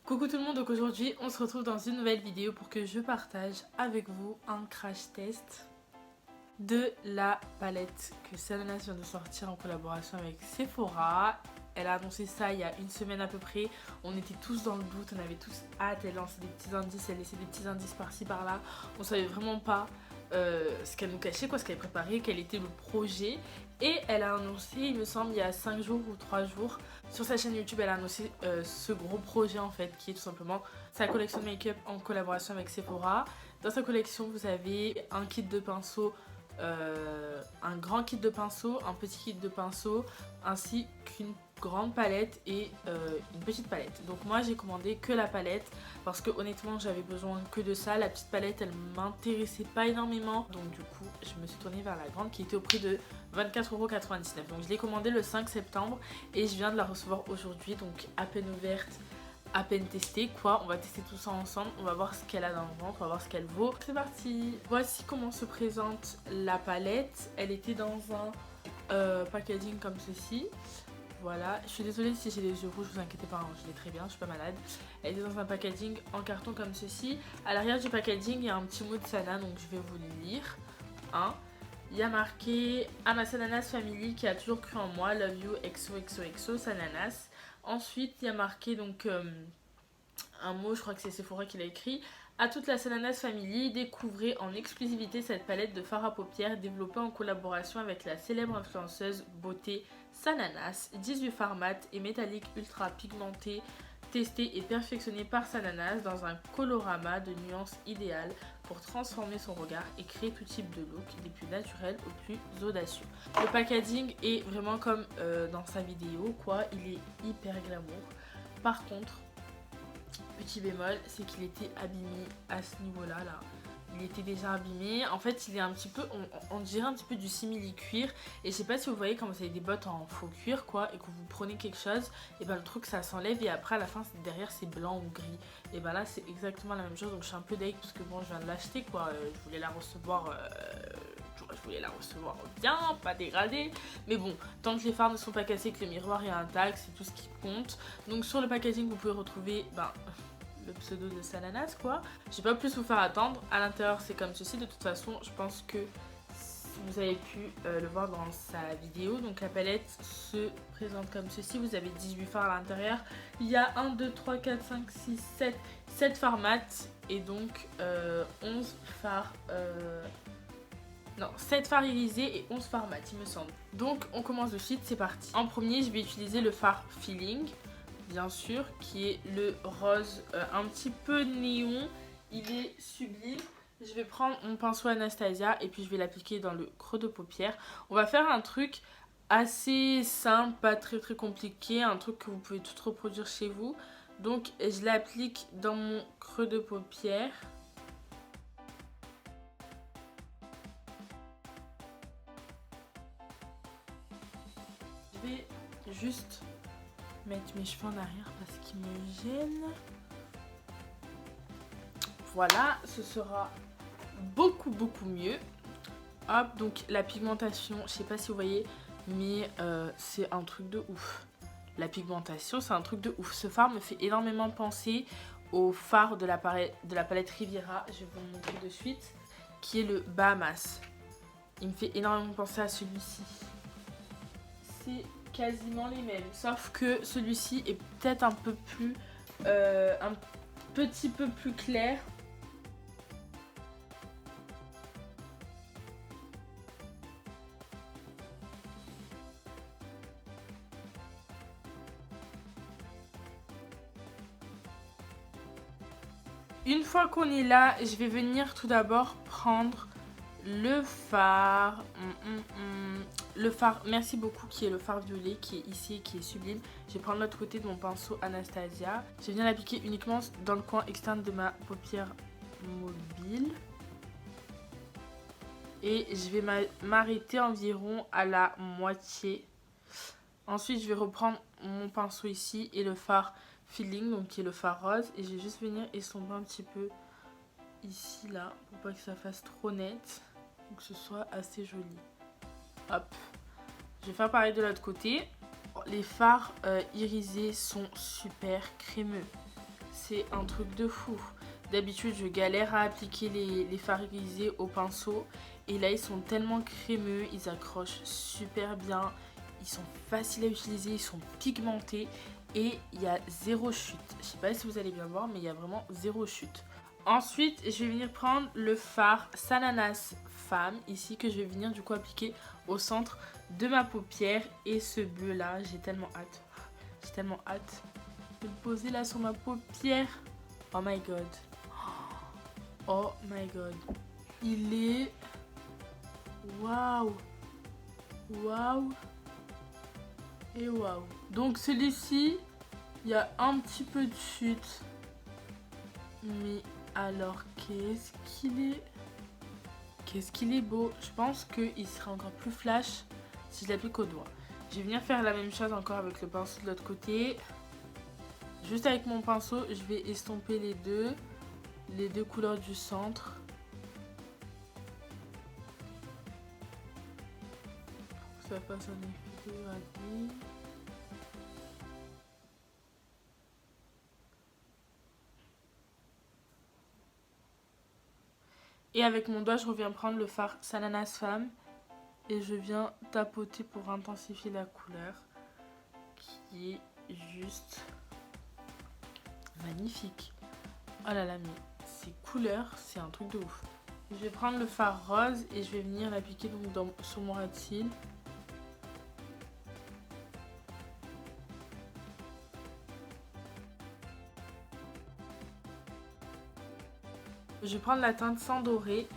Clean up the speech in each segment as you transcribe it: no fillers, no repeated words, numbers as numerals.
Coucou tout le monde, donc aujourd'hui on se retrouve dans une nouvelle vidéo pour que je partage avec vous un crash test de la palette que Sananas vient de sortir en collaboration avec Sephora. Elle a annoncé ça il y a une semaine à peu près, on était tous dans le doute, on avait tous hâte, elle lançait des petits indices, elle laissait des petits indices par-ci par-là, on savait vraiment pas ce qu'elle nous cachait, ce qu'elle préparait, quel était le projet. Et elle a annoncé, il me semble, il y a 5 jours ou 3 jours, sur sa chaîne YouTube, elle a annoncé ce gros projet en fait, qui est tout simplement sa collection de make-up en collaboration avec Sephora. Dans sa collection, vous avez un kit de pinceaux, un grand kit de pinceaux, un petit kit de pinceaux, ainsi qu'une grande palette et une petite palette. Donc moi j'ai commandé que la palette parce que honnêtement j'avais besoin que de ça. La petite palette elle m'intéressait pas énormément, donc du coup je me suis tournée vers la grande qui était au prix de 24,99 €. Donc je l'ai commandée le 5 septembre et je viens de la recevoir aujourd'hui, donc à peine ouverte, à peine testée quoi. On va tester tout ça ensemble, on va voir ce qu'elle a dans le ventre, on va voir ce qu'elle vaut. C'est parti. Voici comment se présente la palette. Elle était dans un packaging comme ceci. Voilà, je suis désolée si j'ai les yeux rouges, vous inquiétez pas, hein, je l'ai très bien, je suis pas malade. Elle est dans un packaging en carton comme ceci. À l'arrière du packaging, il y a un petit mot de Sana, donc je vais vous le lire. Hein. Il y a marqué « À ma Sananas Family qui a toujours cru en moi, love you, XOXOXO, Sananas ». Ensuite, il y a marqué donc un mot, je crois que c'est Sephora qui l'a écrit. À toute la Sananas Family, découvrez en exclusivité cette palette de fard à paupières développée en collaboration avec la célèbre influenceuse beauté Sananas. 18 fards mat et métalliques ultra pigmentés, testés et perfectionnés par Sananas dans un colorama de nuances idéales pour transformer son regard et créer tout type de look, des plus naturels aux plus audacieux. Le packaging est vraiment comme dans sa vidéo, quoi. Il est hyper glamour. Par contre, petit bémol, c'est qu'il était abîmé à ce niveau-là, là. Il était déjà abîmé. En fait, il est un petit peu, on dirait un petit peu du simili-cuir. Et je sais pas si vous voyez quand vous avez des bottes en faux cuir, quoi, et que vous prenez quelque chose, et ben le truc ça s'enlève et après à la fin derrière c'est blanc ou gris. Et ben là c'est exactement la même chose. Donc je suis un peu deg parce que bon, je viens de l'acheter, quoi. Je voulais la recevoir. Je voulais la recevoir bien, pas dégradée. Mais bon, tant que les fards ne sont pas cassés, que le miroir est intact, c'est tout ce qui compte. Donc sur le packaging, vous pouvez retrouver le pseudo de Sananas, quoi. Je vais pas plus vous faire attendre. À l'intérieur, c'est comme ceci. De toute façon, je pense que vous avez pu le voir dans sa vidéo. Donc la palette se présente comme ceci. Vous avez 18 fards à l'intérieur. Il y a 1, 2, 3, 4, 5, 6, 7 fards mat. Et donc 11 fards... Non, 7 fards irisés et 11 fards mat, il me semble. Donc on commence de suite, c'est parti. En premier, je vais utiliser le fard Feeling, bien sûr, qui est le rose un petit peu néon. Il est sublime. Je vais prendre mon pinceau Anastasia et puis je vais l'appliquer dans le creux de paupière. On va faire un truc assez simple, pas très compliqué, un truc que vous pouvez tout reproduire chez vous. Donc je l'applique dans mon creux de paupière. Je vais juste mettre mes cheveux en arrière parce qu'ils me gênent. Voilà, ce sera beaucoup mieux. Hop, donc la pigmentation, je sais pas si vous voyez, mais c'est un truc de ouf. La pigmentation, c'est un truc de ouf. Ce fard me fait énormément penser au fard de la palette Riviera, je vais vous le montrer de suite, qui est le Bahamas. Il me fait énormément penser à celui-ci. C'est quasiment les mêmes, sauf que celui-ci est peut-être un peu plus, un petit peu plus clair. Une fois qu'on est là, je vais venir tout d'abord prendre le fard. Le fard, merci beaucoup, qui est le fard violet, qui est ici et qui est sublime. Je vais prendre l'autre côté de mon pinceau Anastasia. Je vais venir l'appliquer uniquement dans le coin externe de ma paupière mobile. Et je vais m'arrêter environ à la moitié. Ensuite, je vais reprendre mon pinceau ici et le fard Feeling, donc qui est le fard rose. Et je vais juste venir estomper un petit peu ici, là, pour pas que ça fasse trop net. Pour que ce soit assez joli. Hop. Je vais faire pareil de l'autre côté. Les fards irisés sont super crémeux. c'est un truc de fou. D'habitude, je galère à appliquer les fards irisés au pinceau. Et là, ils sont tellement crémeux, ils accrochent super bien. Ils sont faciles à utiliser, ils sont pigmentés. Et il y a zéro chute. Je sais pas si vous allez bien voir, mais il y a vraiment zéro chute. Ensuite, je vais venir prendre le fard Salanas Femme, ici, que je vais venir du coup appliquer au centre de ma paupière. Et ce bleu là, j'ai tellement hâte. J'ai tellement hâte de le poser là sur ma paupière. Oh my god. Oh my god. Il est... Waouh. Waouh. Et waouh. Donc celui-ci, il y a un petit peu de chute. Mais alors, qu'est-ce qu'il est... Qu'est-ce qu'il est beau. Je pense qu'il serait encore plus flash si je l'applique au doigt. Je vais venir faire la même chose encore avec le pinceau de l'autre côté. Juste avec mon pinceau, je vais estomper les deux couleurs du centre. Pour que ça fasse un effet rapide. Et avec mon doigt, je reviens prendre le fard Salanas Femme. Et je viens tapoter pour intensifier la couleur. Qui est juste magnifique. Oh là là, mais ces couleurs, c'est un truc de ouf. Je vais prendre le fard rose et je vais venir l'appliquer donc sur mon ras de cils. Je vais prendre la teinte Sang Doré,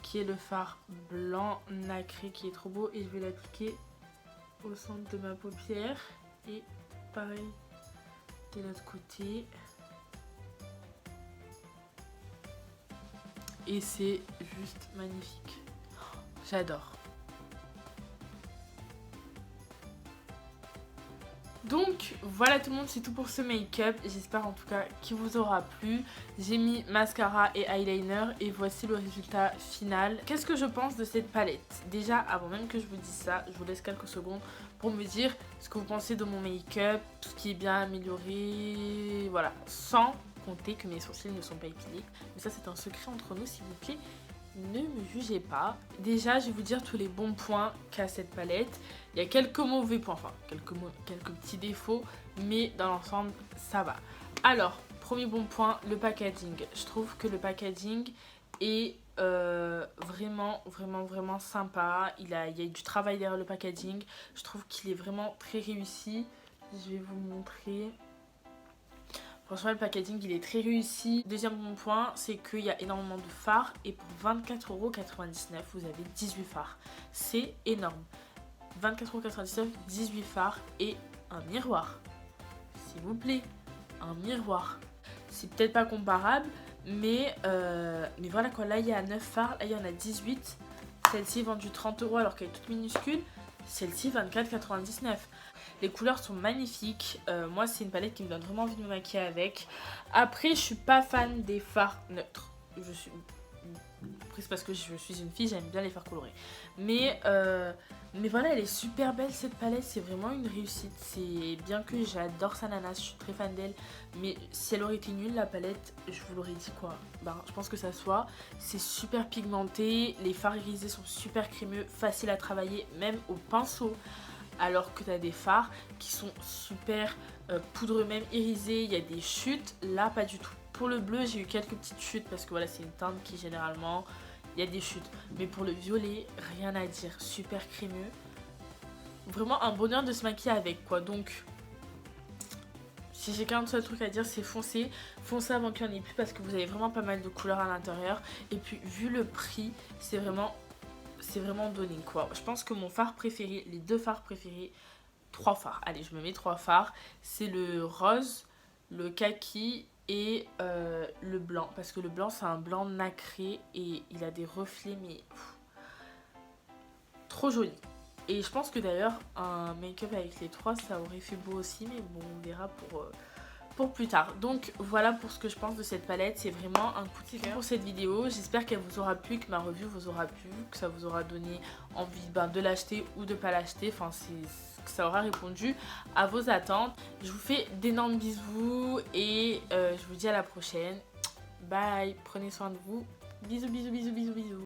qui est le fard blanc nacré, qui est trop beau. Et je vais l'appliquer au centre de ma paupière. Et pareil de l'autre côté. Et c'est juste magnifique. J'adore. Donc voilà tout le monde, c'est tout pour ce make-up. J'espère en tout cas qu'il vous aura plu. J'ai mis mascara et eyeliner et voici le résultat final. Qu'est-ce que je pense de cette palette? Déjà, avant même que je vous dise ça, je vous laisse quelques secondes pour me dire ce que vous pensez de mon make-up, tout ce qui est bien amélioré, voilà, sans compter que mes sourcils ne sont pas épilés. Mais ça, c'est un secret entre nous, s'il vous plaît. Ne me jugez pas. Déjà, je vais vous dire tous les bons points qu'a cette palette. Il y a quelques mauvais points, enfin quelques petits défauts, mais dans l'ensemble, ça va. Alors, premier bon point, le packaging. Je trouve que le packaging est vraiment sympa. Il y a du travail derrière le packaging. Je trouve qu'il est vraiment très réussi. Je vais vous montrer. Franchement, le packaging, il est très réussi. Deuxième bon point, c'est qu'il y a énormément de fards. Et pour 24,99 €, vous avez 18 fards. C'est énorme. 24,99 €, 18 fards et un miroir. S'il vous plaît, un miroir. C'est peut-être pas comparable, mais voilà quoi. Là, il y a 9 fards. Là, il y en a 18. Celle-ci est vendue 30 € alors qu'elle est toute minuscule. Celle-ci, 24,99 €. Les couleurs sont magnifiques. Moi, c'est une palette qui me donne vraiment envie de me maquiller avec. Après, je suis pas fan des fards neutres. Après, c'est parce que je suis une fille, j'aime bien les fards colorés. Mais voilà, elle est super belle cette palette. C'est vraiment une réussite. C'est bien que j'adore Salanas, je suis très fan d'elle. Mais si elle aurait été nulle, la palette, je vous l'aurais dit quoi. Je pense que ça soit. C'est super pigmenté. Les fards irisés sont super crémeux, faciles à travailler, même au pinceau. Alors que tu as des fards qui sont super poudreux, même irisés. Il y a des chutes, là pas du tout. Pour le bleu, j'ai eu quelques petites chutes parce que voilà, c'est une teinte qui généralement, il y a des chutes. Mais pour le violet, rien à dire, super crémeux. Vraiment un bonheur de se maquiller avec quoi. Donc, si j'ai qu'un seul truc à dire, c'est foncer. Foncez avant qu'il n'y en ait plus parce que vous avez vraiment pas mal de couleurs à l'intérieur. Et puis, vu le prix, c'est vraiment donné quoi. Je pense que mon fard préféré, les deux fards préférés, 3 fards, allez je me mets 3 fards, c'est le rose, le kaki et le blanc, parce que le blanc c'est un blanc nacré et il a des reflets mais trop joli. Et je pense que d'ailleurs un make-up avec les 3 ça aurait fait beau aussi, mais bon on verra pour plus tard. Donc voilà pour ce que je pense de cette palette, c'est vraiment un coup de cœur pour cette vidéo. J'espère qu'elle vous aura plu, que ma review vous aura plu, que ça vous aura donné envie de l'acheter ou de pas l'acheter, enfin que ça aura répondu à vos attentes. Je vous fais d'énormes bisous et je vous dis à la prochaine. Bye, prenez soin de vous, bisous bisous bisous bisous bisous.